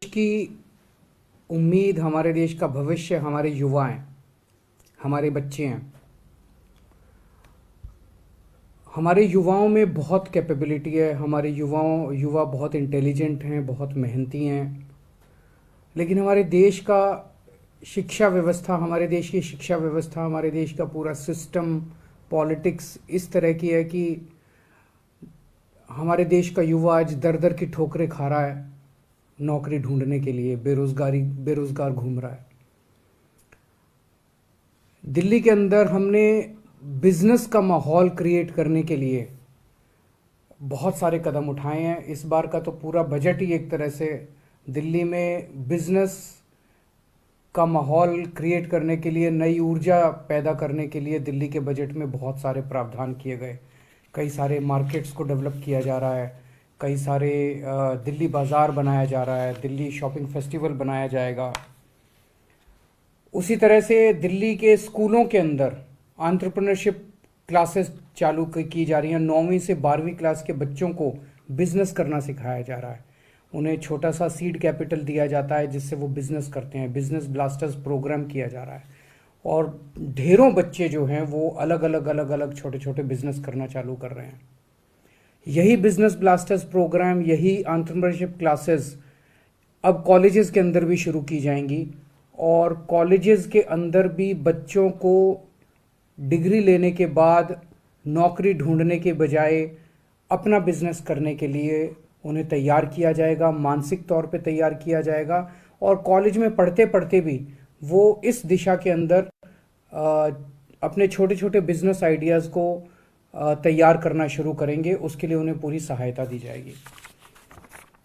की उम्मीद, हमारे देश का भविष्य हमारे युवा हैं, हमारे बच्चे हैं। हमारे युवाओं में बहुत कैपेबिलिटी है, हमारे युवा बहुत इंटेलिजेंट हैं, बहुत मेहनती हैं। लेकिन हमारे देश का शिक्षा व्यवस्था, हमारे देश की शिक्षा व्यवस्था, हमारे देश का पूरा सिस्टम, पॉलिटिक्स इस तरह की है कि हमारे देश का युवा आज दर दर की ठोकरें खा रहा है, नौकरी ढूंढने के लिए बेरोजगार घूम रहा है। दिल्ली के अंदर हमने बिजनेस का माहौल क्रिएट करने के लिए बहुत सारे कदम उठाए हैं। इस बार का तो पूरा बजट ही एक तरह से दिल्ली में बिजनेस का माहौल क्रिएट करने के लिए, नई ऊर्जा पैदा करने के लिए दिल्ली के बजट में बहुत सारे प्रावधान किए गए। कई सारे मार्केट्स को डेवलप किया जा रहा है, कई सारे दिल्ली बाज़ार बनाया जा रहा है, दिल्ली शॉपिंग फेस्टिवल बनाया जाएगा। उसी तरह से दिल्ली के स्कूलों के अंदर एंटरप्रेन्योरशिप क्लासेस चालू की जा रही हैं। 9वीं से 12वीं क्लास के बच्चों को बिजनेस करना सिखाया जा रहा है। उन्हें छोटा सा सीड कैपिटल दिया जाता है जिससे वो बिजनेस करते हैं। बिजनेस ब्लास्टर्स प्रोग्राम किया जा रहा है और ढेरों बच्चे जो हैं वो अलग अलग छोटे छोटे बिजनेस करना चालू कर रहे हैं। यही बिजनेस ब्लास्टर्स प्रोग्राम, यही एंटरप्रेन्योरशिप क्लासेस अब कॉलेजेस के अंदर भी शुरू की जाएंगी और कॉलेजेस के अंदर भी बच्चों को डिग्री लेने के बाद नौकरी ढूंढने के बजाय अपना बिजनेस करने के लिए उन्हें तैयार किया जाएगा, मानसिक तौर पे तैयार किया जाएगा। और कॉलेज में पढ़ते पढ़ते भी वो इस दिशा के अंदर अपने छोटे छोटे बिजनेस आइडियाज़ को तैयार करना शुरू करेंगे। उसके लिए उन्हें पूरी सहायता दी जाएगी।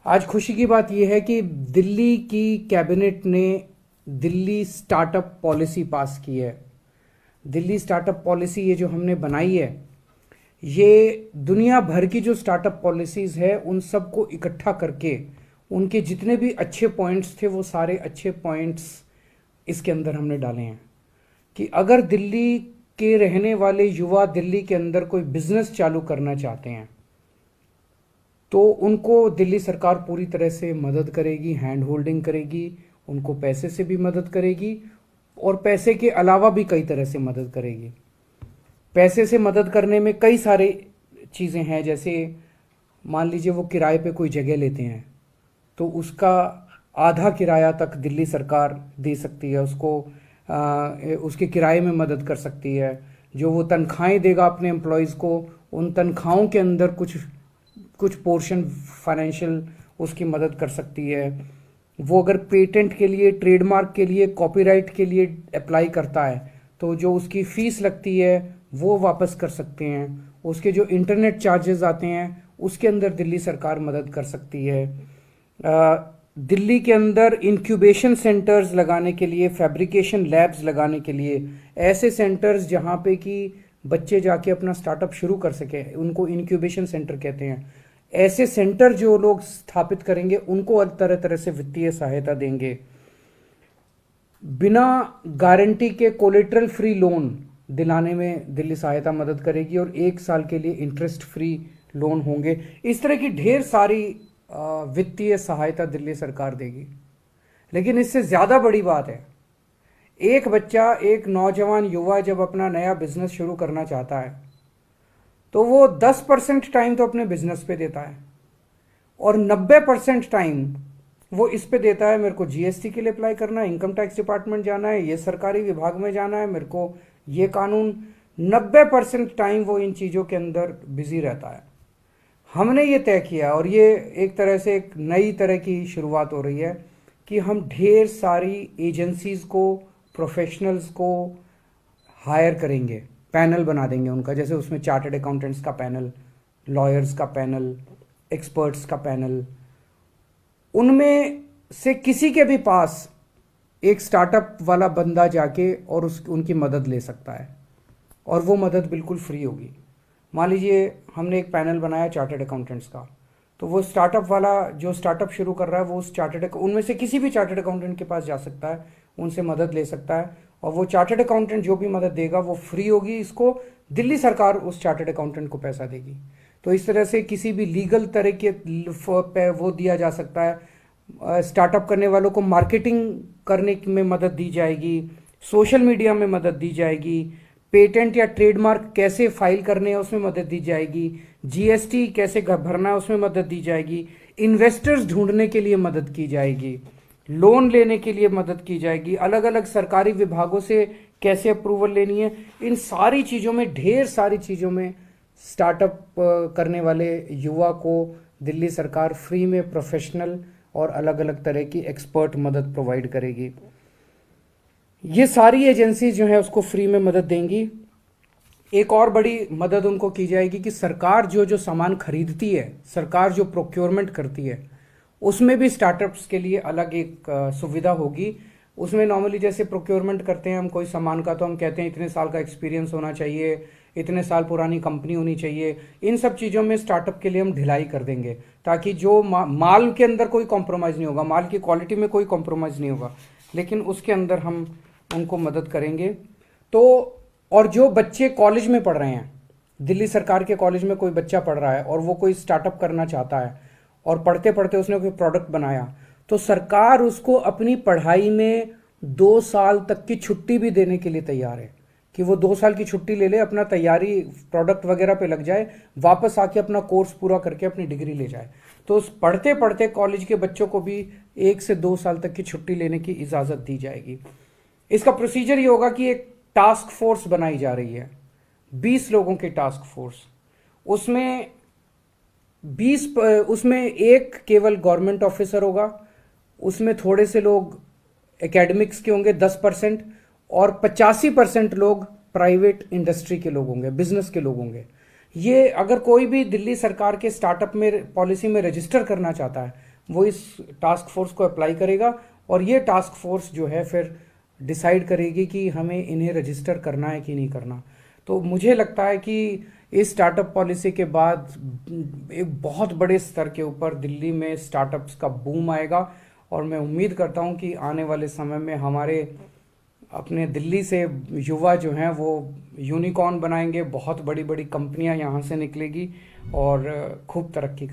आज खुशी की बात यह है कि दिल्ली की कैबिनेट ने दिल्ली स्टार्टअप पॉलिसी पास की है। दिल्ली स्टार्टअप पॉलिसी ये जो हमने बनाई है, ये दुनिया भर की जो स्टार्टअप पॉलिसीज़ है उन सबको इकट्ठा करके उनके जितने भी अच्छे पॉइंट्स थे वो सारे अच्छे पॉइंट्स इसके अंदर हमने डाले हैं कि अगर दिल्ली के रहने वाले युवा दिल्ली के अंदर कोई बिजनेस चालू करना चाहते हैं तो उनको दिल्ली सरकार पूरी तरह से मदद करेगी, हैंड होल्डिंग करेगी, उनको पैसे से भी मदद करेगी और पैसे के अलावा भी कई तरह से मदद करेगी। पैसे से मदद करने में कई सारे चीज़ें हैं, जैसे मान लीजिए वो किराए पे कोई जगह लेते हैं तो उसका आधा किराया तक दिल्ली सरकार दे सकती है, उसको उसके किराए में मदद कर सकती है। जो वो तनख्वाहें देगा अपने एम्प्लॉयज़ को, उन तनख्वाहों के अंदर कुछ पोर्शन फाइनेंशियल उसकी मदद कर सकती है। वो अगर पेटेंट के लिए, ट्रेडमार्क के लिए, कॉपीराइट के लिए अप्लाई करता है तो जो उसकी फ़ीस लगती है वो वापस कर सकते हैं। उसके जो इंटरनेट चार्जेस आते हैं उसके अंदर दिल्ली सरकार मदद कर सकती है। दिल्ली के अंदर इंक्यूबेशन सेंटर्स लगाने के लिए, फैब्रिकेशन लैब्स लगाने के लिए, ऐसे सेंटर्स जहाँ पे कि बच्चे जाके अपना स्टार्टअप शुरू कर सके, उनको इंक्यूबेशन सेंटर कहते हैं। ऐसे सेंटर जो लोग स्थापित करेंगे उनको तरह तरह से वित्तीय सहायता देंगे। बिना गारंटी के कोलेटरल फ्री लोन दिलाने में दिल्ली सहायता मदद करेगी और 1 साल के लिए इंटरेस्ट फ्री लोन होंगे। इस तरह की ढेर सारी वित्तीय सहायता दिल्ली सरकार देगी। लेकिन इससे ज़्यादा बड़ी बात है, एक बच्चा, एक नौजवान युवा जब अपना नया बिजनेस शुरू करना चाहता है तो वो 10% टाइम तो अपने बिजनेस पे देता है और 90% टाइम वो इस पे देता है, मेरे को जीएसटी के लिए अप्लाई करना है, इनकम टैक्स डिपार्टमेंट जाना है, ये सरकारी विभाग में जाना है, मेरे को ये कानून। 90% टाइम वो इन चीज़ों के अंदर बिजी रहता है। हमने ये तय किया और ये एक तरह से एक नई तरह की शुरुआत हो रही है कि हम ढेर सारी एजेंसीज़ को, प्रोफेशनल्स को हायर करेंगे, पैनल बना देंगे उनका। जैसे उसमें चार्टर्ड अकाउंटेंट्स का पैनल, लॉयर्स का पैनल, एक्सपर्ट्स का पैनल। उनमें से किसी के भी पास एक स्टार्टअप वाला बंदा जाके और उनकी मदद ले सकता है और वो मदद बिल्कुल फ्री होगी। मान लीजिए हमने एक पैनल बनाया चार्टर्ड अकाउंटेंट्स का, तो वो स्टार्टअप वाला जो स्टार्टअप शुरू कर रहा है वो उस उनमें से किसी भी चार्टर्ड अकाउंटेंट के पास जा सकता है, उनसे मदद ले सकता है और वो चार्टर्ड अकाउंटेंट जो भी मदद देगा वो फ्री होगी। इसको दिल्ली सरकार उस चार्टर्ड अकाउंटेंट को पैसा देगी। तो इस तरह से किसी भी लीगल तरह के वो दिया जा सकता है, स्टार्टअप करने वालों को मार्केटिंग करने में मदद दी जाएगी, सोशल मीडिया में मदद दी जाएगी, पेटेंट या ट्रेडमार्क कैसे फाइल करने हैं उसमें मदद दी जाएगी, जीएसटी कैसे भरना है उसमें मदद दी जाएगी, इन्वेस्टर्स ढूंढने के लिए मदद की जाएगी, लोन लेने के लिए मदद की जाएगी, अलग अलग सरकारी विभागों से कैसे अप्रूवल लेनी है। इन सारी चीज़ों में, ढेर सारी चीज़ों में स्टार्टअप करने वाले युवा को दिल्ली सरकार फ्री में प्रोफेशनल और अलग अलग तरह की एक्सपर्ट मदद प्रोवाइड करेगी। ये सारी एजेंसी जो है उसको फ्री में मदद देंगी। एक और बड़ी मदद उनको की जाएगी कि सरकार जो जो सामान खरीदती है, सरकार जो प्रोक्योरमेंट करती है, उसमें भी स्टार्टअप्स के लिए अलग एक सुविधा होगी। उसमें नॉर्मली जैसे प्रोक्योरमेंट करते हैं हम कोई सामान का, तो हम कहते हैं इतने साल का एक्सपीरियंस होना चाहिए, इतने साल पुरानी कंपनी होनी चाहिए। इन सब चीज़ों में स्टार्टअप के लिए हम ढिलाई कर देंगे, ताकि जो माल के अंदर कोई कॉम्प्रोमाइज़ नहीं होगा, माल की क्वालिटी में कोई कॉम्प्रोमाइज़ नहीं होगा, लेकिन उसके अंदर हम उनको मदद करेंगे। तो और जो बच्चे कॉलेज में पढ़ रहे हैं, दिल्ली सरकार के कॉलेज में कोई बच्चा पढ़ रहा है और वो कोई स्टार्टअप करना चाहता है और पढ़ते पढ़ते उसने कोई प्रोडक्ट बनाया, तो सरकार उसको अपनी पढ़ाई में 2 साल तक की छुट्टी भी देने के लिए तैयार है कि वो 2 साल की छुट्टी ले ले, अपना तैयारी प्रोडक्ट वगैरह पे लग जाए, वापस आके अपना कोर्स पूरा करके अपनी डिग्री ले जाए। तो उस पढ़ते पढ़ते कॉलेज के बच्चों को भी 1 से 2 साल तक की छुट्टी लेने की इजाज़त दी जाएगी। इसका प्रोसीजर ये होगा कि एक टास्क फोर्स बनाई जा रही है, 20 लोगों की टास्क फोर्स। उसमें 20 उसमें एक केवल गवर्नमेंट ऑफिसर होगा, उसमें थोड़े से लोग एकेडमिक्स के होंगे 10%, और 85% लोग प्राइवेट इंडस्ट्री के लोग होंगे, बिजनेस के लोग होंगे। ये अगर कोई भी दिल्ली सरकार के स्टार्टअप में पॉलिसी में रजिस्टर करना चाहता है, वो इस टास्क फोर्स को अप्लाई करेगा, और ये टास्क फोर्स जो है फिर डिसाइड करेगी कि हमें इन्हें रजिस्टर करना है कि नहीं करना। तो मुझे लगता है कि इस स्टार्टअप पॉलिसी के बाद एक बहुत बड़े स्तर के ऊपर दिल्ली में स्टार्टअप्स का बूम आएगा, और मैं उम्मीद करता हूं कि आने वाले समय में हमारे अपने दिल्ली से युवा जो हैं वो यूनिकॉर्न बनाएंगे, बहुत बड़ी बड़ी कंपनियां यहां से निकलेगी और खूब तरक्की